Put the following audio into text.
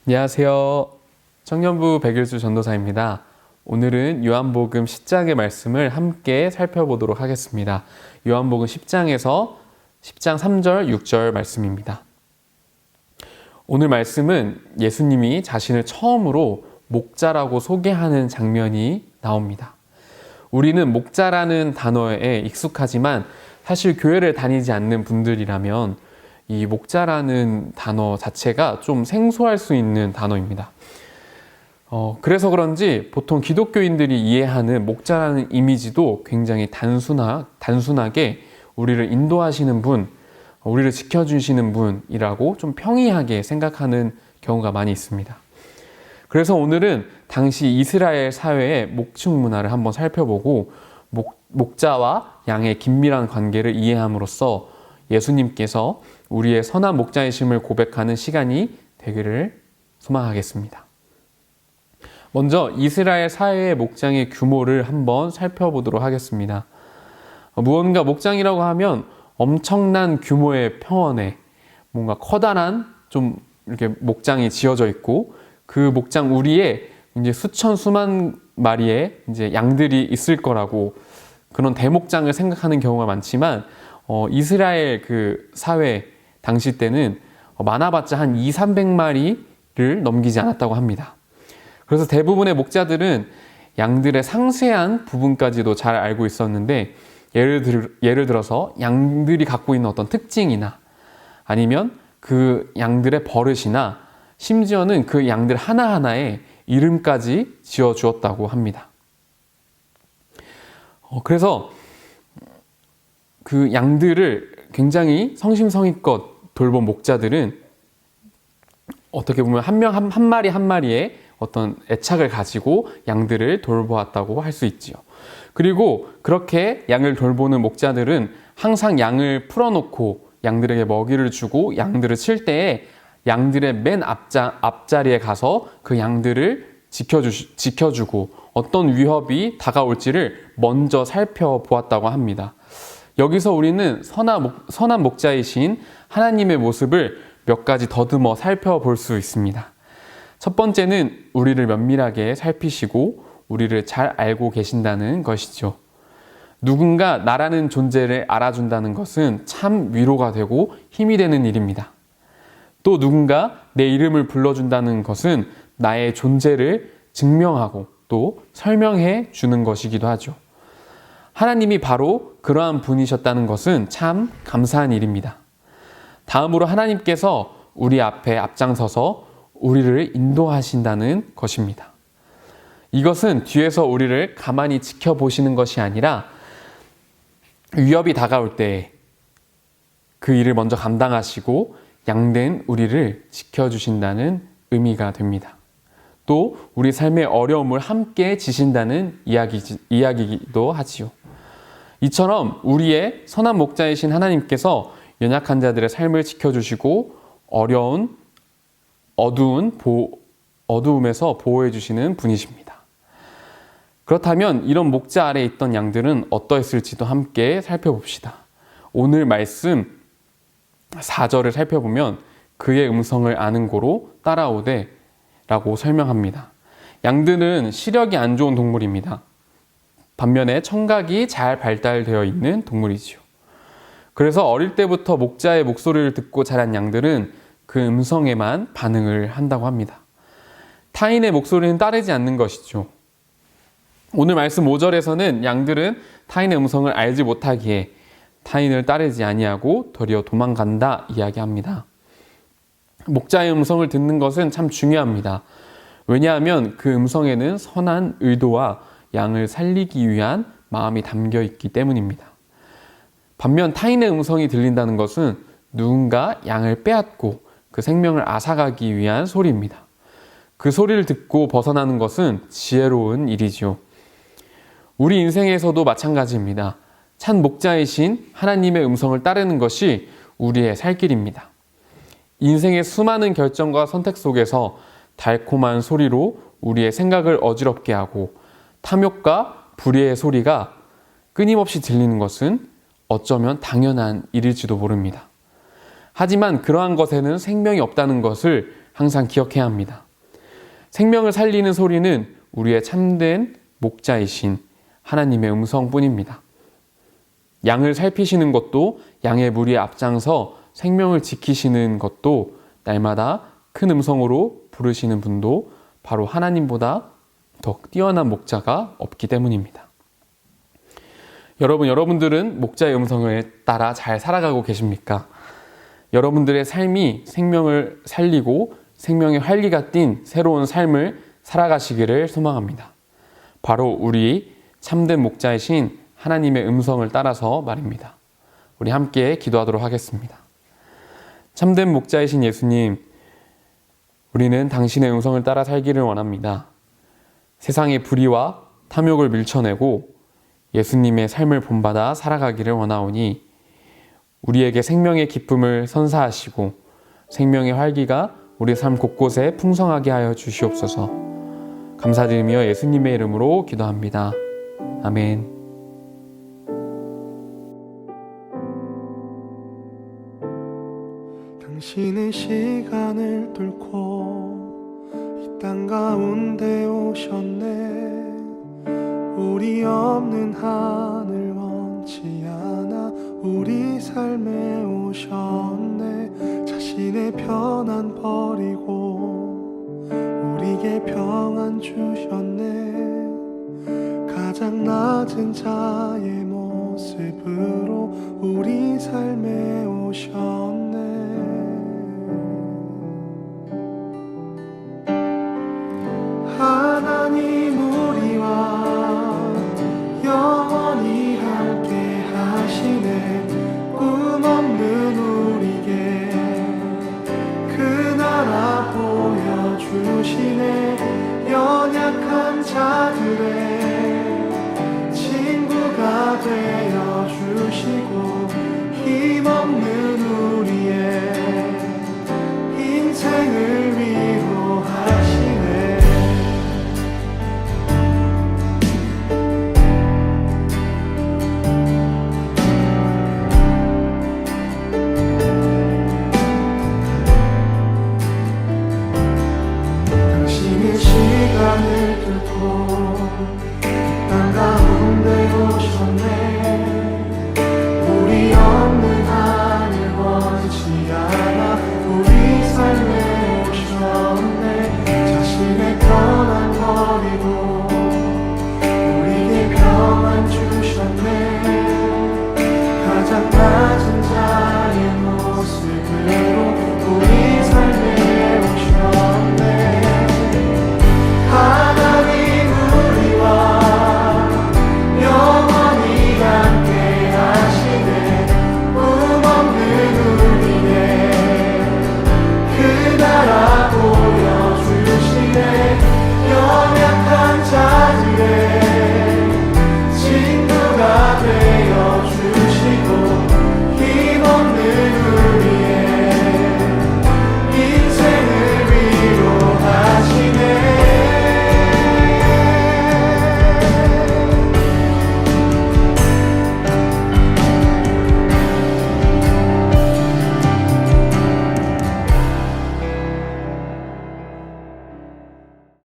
안녕하세요. 청년부 백일주 전도사입니다. 오늘은 요한복음 10장의 말씀을 함께 살펴보도록 하겠습니다. 요한복음 10장에서 10장 3절, 6절 말씀입니다. 오늘 말씀은 예수님이 자신을 처음으로 목자라고 소개하는 장면이 나옵니다. 우리는 목자라는 단어에 익숙하지만 사실 교회를 다니지 않는 분들이라면 이 목자라는 단어 자체가 좀 생소할 수 있는 단어입니다. 그래서 그런지 보통 기독교인들이 이해하는 목자라는 이미지도 굉장히 단순하게 우리를 인도하시는 분, 우리를 지켜주시는 분이라고 좀 평이하게 생각하는 경우가 많이 있습니다. 그래서 오늘은 당시 이스라엘 사회의 목축 문화를 한번 살펴보고 목자와 양의 긴밀한 관계를 이해함으로써 예수님께서 우리의 선한 목자이심을 고백하는 시간이 되기를 소망하겠습니다. 먼저 이스라엘 사회의 목장의 규모를 한번 살펴보도록 하겠습니다. 무언가 목장이라고 하면 엄청난 규모의 평원에 뭔가 커다란 좀 이렇게 목장이 지어져 있고 그 목장 우리에 이제 수천 수만 마리의 이제 양들이 있을 거라고 그런 대목장을 생각하는 경우가 많지만 이스라엘 그 사회 당시 때는 많아봤자 한 200~300마리를 넘기지 않았다고 합니다. 그래서 대부분의 목자들은 양들의 상세한 부분까지도 잘 알고 있었는데 예를 들어서 양들이 갖고 있는 어떤 특징이나 아니면 그 양들의 버릇이나 심지어는 그 양들 하나하나에 이름까지 지어주었다고 합니다. 그래서 그 양들을 굉장히 성심성의껏 돌본 목자들은 어떻게 보면 한 마리 한 마리의 어떤 애착을 가지고 양들을 돌보았다고 할 수 있지요. 그리고 그렇게 양을 돌보는 목자들은 항상 양을 풀어놓고 양들에게 먹이를 주고 양들을 칠 때에 양들의 맨 앞자리에 가서 그 양들을 지켜주고 어떤 위협이 다가올지를 먼저 살펴보았다고 합니다. 여기서 우리는 선한 목자이신 하나님의 모습을 몇 가지 더듬어 살펴볼 수 있습니다. 첫 번째는 우리를 면밀하게 살피시고 우리를 잘 알고 계신다는 것이죠. 누군가 나라는 존재를 알아준다는 것은 참 위로가 되고 힘이 되는 일입니다. 또 누군가 내 이름을 불러준다는 것은 나의 존재를 증명하고 또 설명해 주는 것이기도 하죠. 하나님이 바로 그러한 분이셨다는 것은 참 감사한 일입니다. 다음으로 하나님께서 우리 앞에 앞장서서 우리를 인도하신다는 것입니다. 이것은 뒤에서 우리를 가만히 지켜보시는 것이 아니라 위협이 다가올 때 그 일을 먼저 감당하시고 양된 우리를 지켜주신다는 의미가 됩니다. 또 우리 삶의 어려움을 함께 지신다는 이야기이기도 하지요. 이처럼 우리의 선한 목자이신 하나님께서 연약한 자들의 삶을 지켜주시고 어두움에서 보호해 주시는 분이십니다. 그렇다면 이런 목자 아래에 있던 양들은 어떠했을지도 함께 살펴봅시다. 오늘 말씀 4절을 살펴보면 그의 음성을 아는 고로 따라오되 라고 설명합니다. 양들은 시력이 안 좋은 동물입니다. 반면에 청각이 잘 발달되어 있는 동물이지요. 그래서 어릴 때부터 목자의 목소리를 듣고 자란 양들은 그 음성에만 반응을 한다고 합니다. 타인의 목소리는 따르지 않는 것이죠. 오늘 말씀 5절에서는 양들은 타인의 음성을 알지 못하기에 타인을 따르지 아니하고 도리어 도망간다 이야기합니다. 목자의 음성을 듣는 것은 참 중요합니다. 왜냐하면 그 음성에는 선한 의도와 양을 살리기 위한 마음이 담겨 있기 때문입니다. 반면 타인의 음성이 들린다는 것은 누군가 양을 빼앗고 그 생명을 앗아가기 위한 소리입니다. 그 소리를 듣고 벗어나는 것은 지혜로운 일이지요. 우리 인생에서도 마찬가지입니다. 참 목자이신 하나님의 음성을 따르는 것이 우리의 살 길입니다. 인생의 수많은 결정과 선택 속에서 달콤한 소리로 우리의 생각을 어지럽게 하고 탐욕과 불의의 소리가 끊임없이 들리는 것은 어쩌면 당연한 일일지도 모릅니다. 하지만 그러한 것에는 생명이 없다는 것을 항상 기억해야 합니다. 생명을 살리는 소리는 우리의 참된 목자이신 하나님의 음성뿐입니다. 양을 살피시는 것도, 양의 무리에 앞장서 생명을 지키시는 것도, 날마다 큰 음성으로 부르시는 분도 바로 하나님보다 더 뛰어난 목자가 없기 때문입니다. 여러분들은 목자의 음성을 따라 잘 살아가고 계십니까? 여러분들의 삶이 생명을 살리고 생명의 활기가 띤 새로운 삶을 살아가시기를 소망합니다. 바로 우리 참된 목자이신 하나님의 음성을 따라서 말입니다. 우리 함께 기도하도록 하겠습니다. 참된 목자이신 예수님, 우리는 당신의 음성을 따라 살기를 원합니다. 세상의 불의와 탐욕을 밀쳐내고 예수님의 삶을 본받아 살아가기를 원하오니 우리에게 생명의 기쁨을 선사하시고 생명의 활기가 우리 삶 곳곳에 풍성하게 하여 주시옵소서. 감사드리며 예수님의 이름으로 기도합니다. 아멘. 당신은 시간을 뚫고 이 땅 가운데 오셨네. 우리 없는 하늘 원치 않아 우리 삶에 오셨네. 자신의 편안 버리고 우리에게 평안 주셨네. 가장 낮은 자의 모습으로 우리 삶에 오셨네.